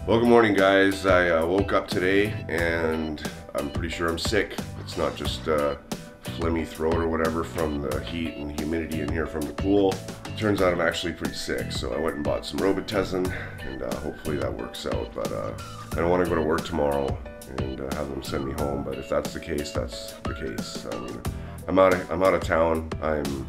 Well, good morning, guys. I woke up today and I'm pretty sure I'm sick. It's not just phlegmy throat or whatever from the heat and humidity in here from the pool. Turns out I'm actually pretty sick, so I went and bought some Robitussin, and hopefully that works out. But I don't want to go to work tomorrow and have them send me home. But if that's the case, that's the case. I mean, I'm out of town. I'm,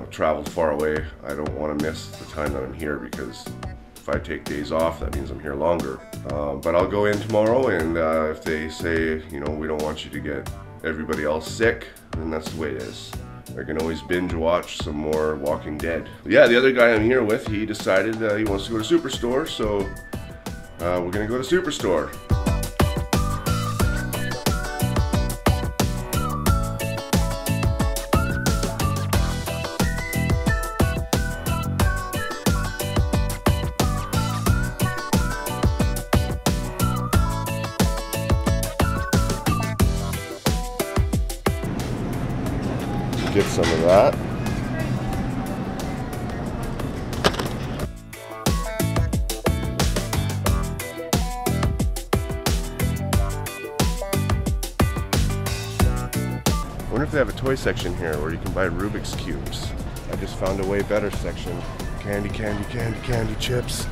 traveled far away. I don't want to miss the time that I'm here because if I take days off, that means I'm here longer. But I'll go in tomorrow, and if they say, we don't want you to get everybody else sick, then that's the way it is. I can always binge watch some more Walking Dead. But yeah, the other guy I'm here with, he decided he wants to go to Superstore, so we're gonna go to Superstore. Get some of that. I wonder if they have a toy section here where you can buy Rubik's Cubes. I just found a way better section. Candy chips.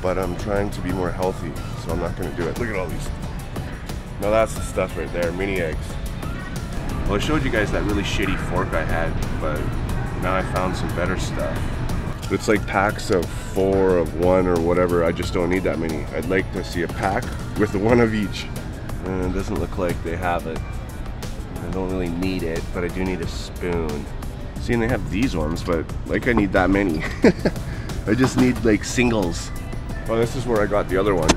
But I'm trying to be more healthy, so I'm not gonna do it. Look at all these. Now that's the stuff right there, mini eggs. Well, I showed you guys that really shitty fork I had, but now I found some better stuff. It's like packs of 4 of 1 or whatever. I just don't need that many. I'd like to see a pack with 1 of each. And it doesn't look like they have it. I don't really need it, but I do need a spoon. See, and they have these ones, but like I need that many. I just need like singles. Well, this is where I got the other one.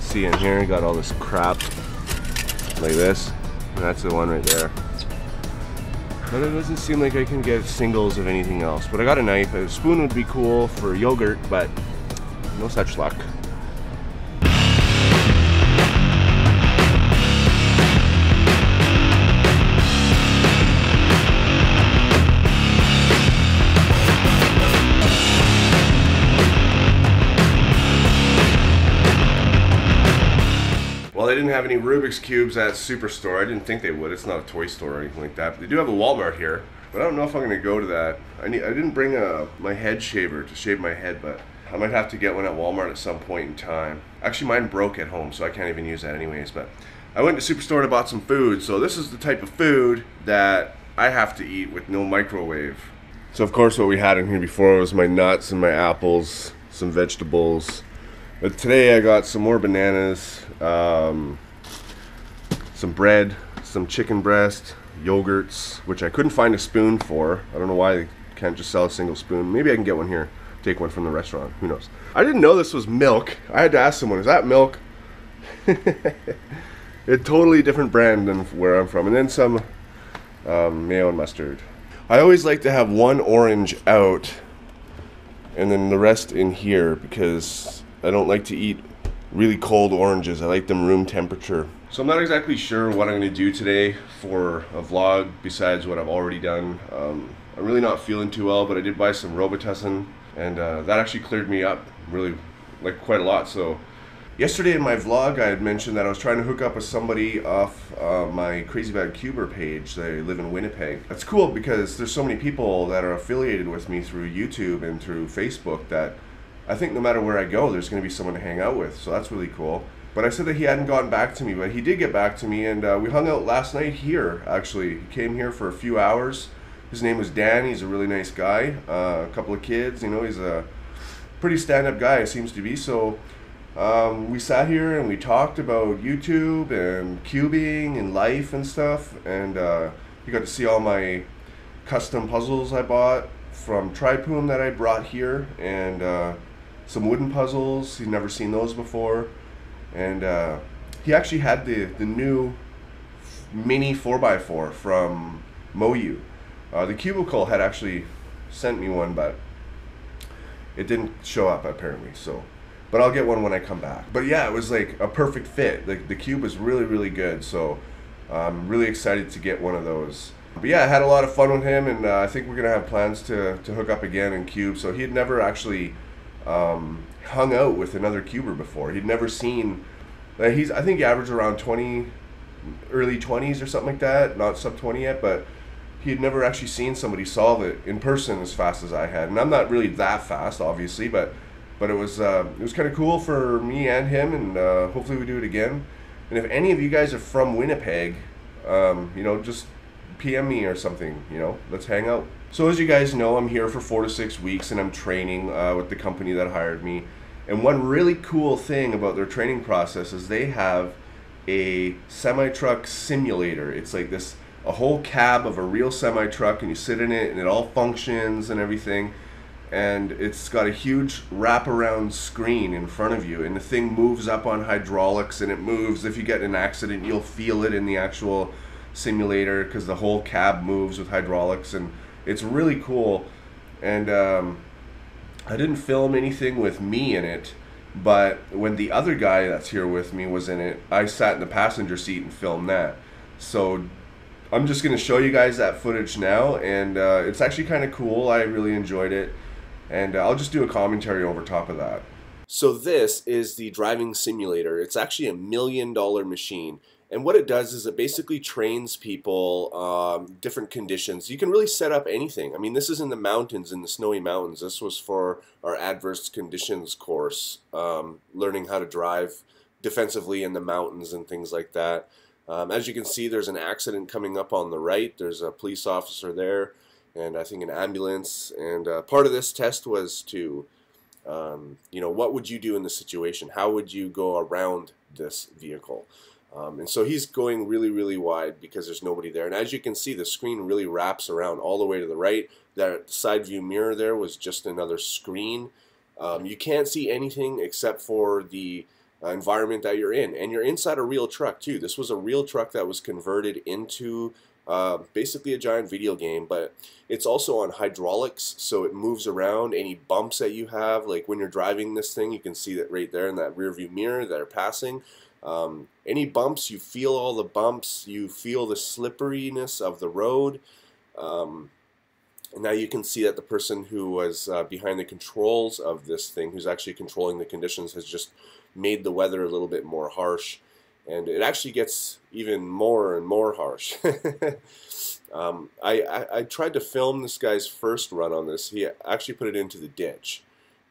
See in here, I got all this crap like this. And that's the one right there. But it doesn't seem like I can get singles of anything else. But I got a knife. A spoon would be cool for yogurt, but no such luck. Well, they didn't have any Rubik's Cubes at Superstore. I didn't think they would. It's not a toy store or anything like that. But they do have a Walmart here. But I don't know if I'm going to go to that. I didn't bring my head shaver to shave my head, but I might have to get one at Walmart at some point in time. Actually, mine broke at home, so I can't even use that anyways. But I went to Superstore and bought some food. So this is the type of food that I have to eat with no microwave. So of course what we had in here before was my nuts and my apples, some vegetables. But today I got some more bananas, some bread, some chicken breast, yogurts, which I couldn't find a spoon for. I don't know why they can't just sell a single spoon. Maybe I can get one here, take one from the restaurant, who knows. I didn't know this was milk. I had to ask someone, is that milk? A totally different brand than where I'm from. And then some mayo and mustard. I always like to have one orange out and then the rest in here because I don't like to eat really cold oranges. I like them room temperature. So I'm not exactly sure what I'm going to do today for a vlog besides what I've already done. I'm really not feeling too well, but I did buy some Robitussin, and that actually cleared me up really, like, quite a lot. So yesterday in my vlog I had mentioned that I was trying to hook up with somebody off my Crazy Bad Cuber page. They live in Winnipeg. That's cool because there's so many people that are affiliated with me through YouTube and through Facebook that I think no matter where I go, there's going to be someone to hang out with, so that's really cool. But I said that he hadn't gotten back to me, but he did get back to me, and we hung out last night here, actually. He came here for a few hours. His name was Dan. He's a really nice guy. A couple of kids, he's a pretty stand-up guy, it seems to be. So we sat here and we talked about YouTube and cubing and life and stuff, and he got to see all my custom puzzles I bought from Tripoom that I brought here, and some wooden puzzles. He'd never seen those before. And he actually had the new mini 4x4 from Moyu. The Cubicle had actually sent me one, but it didn't show up apparently. So, but I'll get one when I come back. But yeah, it was like a perfect fit. The cube was really, really good. So I'm really excited to get one of those. But yeah, I had a lot of fun with him, and I think we're gonna have plans to hook up again in cube. So he had never actually hung out with another cuber before. He'd never seen. I think he averaged around 20, early 20s or something like that. Not sub 20 yet, but he had never actually seen somebody solve it in person as fast as I had. And I'm not really that fast, obviously, but it was kind of cool for me and him, and hopefully we do it again. And if any of you guys are from Winnipeg, just PM me or something. Let's hang out. So as you guys know, I'm here for 4 to 6 weeks, and I'm training with the company that hired me. And one really cool thing about their training process is they have a semi-truck simulator. It's like a whole cab of a real semi-truck, and you sit in it, and it all functions and everything. And it's got a huge wraparound screen in front of you, and the thing moves up on hydraulics, and it moves. If you get in an accident, you'll feel it in the actual simulator because the whole cab moves with hydraulics, and it's really cool. And I didn't film anything with me in it, but when the other guy that's here with me was in it, I sat in the passenger seat and filmed that. So I'm just going to show you guys that footage now, and it's actually kind of cool. I really enjoyed it, and I'll just do a commentary over top of that. So this is the driving simulator. It's actually $1 million machine, and what it does is it basically trains people different conditions. You can really set up anything. I mean, this is in the mountains, in the snowy mountains. This was for our adverse conditions course, learning how to drive defensively in the mountains and things like that. As you can see, there's an accident coming up on the right. There's a police officer there, and I think an ambulance. And part of this test was to, what would you do in this situation? How would you go around this vehicle? And so he's going really, really wide because there's nobody there. And as you can see, the screen really wraps around all the way to the right. That side view mirror there was just another screen. You can't see anything except for the environment that you're in, and you're inside a real truck too. This was a real truck that was converted into basically a giant video game, but it's also on hydraulics, so it moves around. Any bumps that you have, like when you're driving this thing, you can see that right there in that rear view mirror that are passing. Any bumps, you feel all the bumps, you feel the slipperiness of the road. And now you can see that the person who was behind the controls of this thing, who's actually controlling the conditions, has just made the weather a little bit more harsh. And it actually gets even more and more harsh. I tried to film this guy's first run on this. He actually put it into the ditch.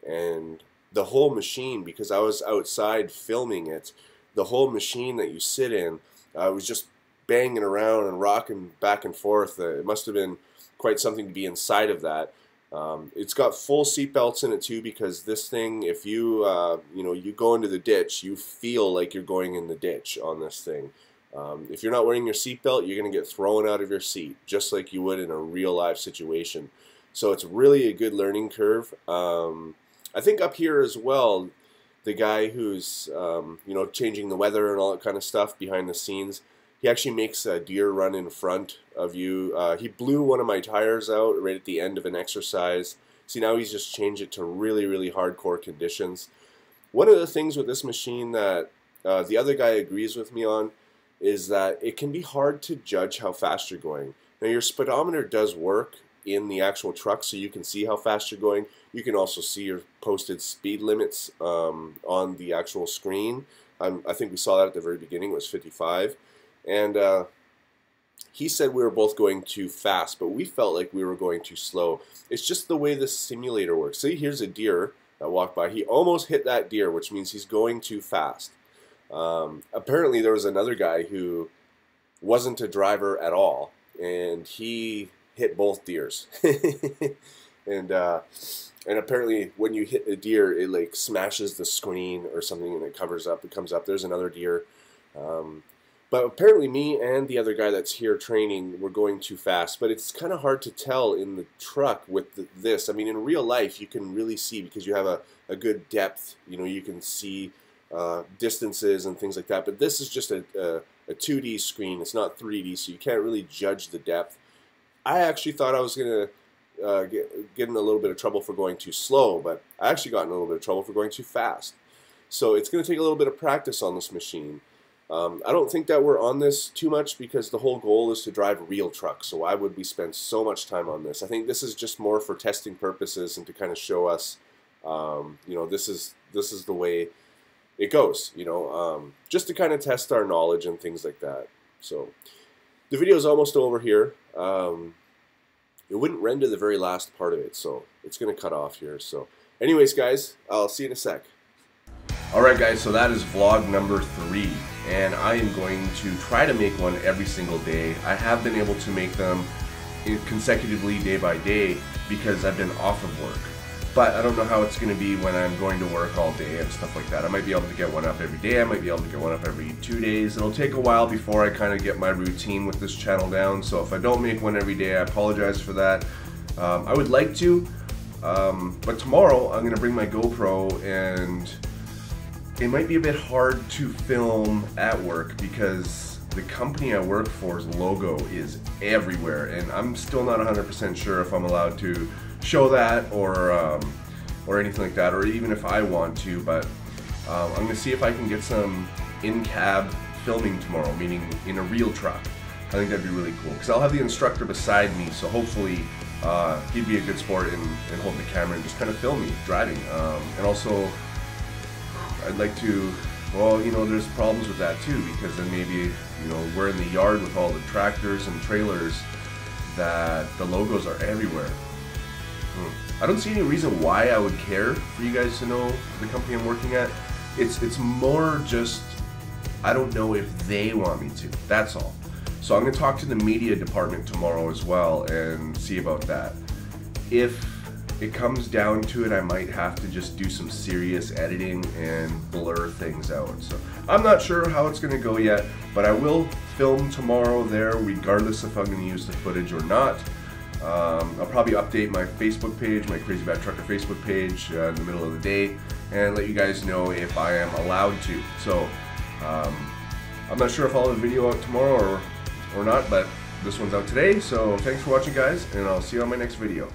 And the whole machine, because I was outside filming it, the whole machine that you sit in was just banging around and rocking back and forth. It must have been quite something to be inside of that. It's got full seat belts in it too, because this thing, if you you go into the ditch, you feel like you're going in the ditch on this thing. If you're not wearing your seat belt, you're going to get thrown out of your seat, just like you would in a real life situation. So it's really a good learning curve. I think up here as well, the guy who's changing the weather and all that kind of stuff behind the scenes, he actually makes a deer run in front of you. He blew one of my tires out right at the end of an exercise. See, now he's just changed it to really, really hardcore conditions. One of the things with this machine that the other guy agrees with me on is that it can be hard to judge how fast you're going. Now, your speedometer does work in the actual truck, so you can see how fast you're going. You can also see your posted speed limits on the actual screen. I think we saw that at the very beginning. It was 55. And he said we were both going too fast, but we felt like we were going too slow. It's just the way the simulator works. See, here's a deer that walked by. He almost hit that deer, which means he's going too fast. Apparently there was another guy who wasn't a driver at all, and he hit both deers. and apparently when you hit a deer, it like smashes the screen or something, and it covers up. It comes up. There's another deer. But apparently me and the other guy that's here training were going too fast. But it's kind of hard to tell in the truck with this. I mean, in real life, you can really see, because you have a good depth. You can see distances and things like that. But this is just a 2D screen. It's not 3D, so you can't really judge the depth. I actually thought I was going to get in a little bit of trouble for going too slow, but I actually got in a little bit of trouble for going too fast. So it's going to take a little bit of practice on this machine. I don't think that we're on this too much, because the whole goal is to drive real trucks. So why would we spend so much time on this? I think this is just more for testing purposes and to kind of show us You know, this is the way it goes, you know, just to kind of test our knowledge and things like that. So the video is almost over here. It wouldn't render the very last part of it, so it's going to cut off here. So anyways, guys, I'll see you in a sec. Alright guys, so that is vlog number 3, and I am going to try to make one every single day. I have been able to make them consecutively day by day because I've been off of work. But I don't know how it's going to be when I'm going to work all day and stuff like that. I might be able to get one up every day, I might be able to get one up every 2 days. It'll take a while before I kind of get my routine with this channel down, so if I don't make one every day, I apologize for that. I would like to, but tomorrow I'm going to bring my GoPro, and it might be a bit hard to film at work because the company I work for's logo is everywhere, and I'm still not 100% sure if I'm allowed to show that or anything like that, or even if I want to, but I'm going to see if I can get some in-cab filming tomorrow, meaning in a real truck. I think that'd be really cool, because I'll have the instructor beside me, so hopefully he'd be a good sport and hold the camera and just kind of film me driving. And also, I'd like to, well, you know, there's problems with that too, because then maybe, you know, we're in the yard with all the tractors and trailers that the logos are everywhere. I don't see any reason why I would care for you guys to know the company I'm working at. It's more just, I don't know if they want me to, that's all. So I'm going to talk to the media department tomorrow as well and see about that. If it comes down to it, I might have to just do some serious editing and blur things out. So I'm not sure how it's going to go yet, but I will film tomorrow there regardless if I'm going to use the footage or not. I'll probably update my Facebook page, my Crazy Bad Trucker Facebook page in the middle of the day, and let you guys know if I am allowed to. So I'm not sure if I'll have a video out tomorrow or not, but this one's out today. So thanks for watching, guys, and I'll see you on my next video.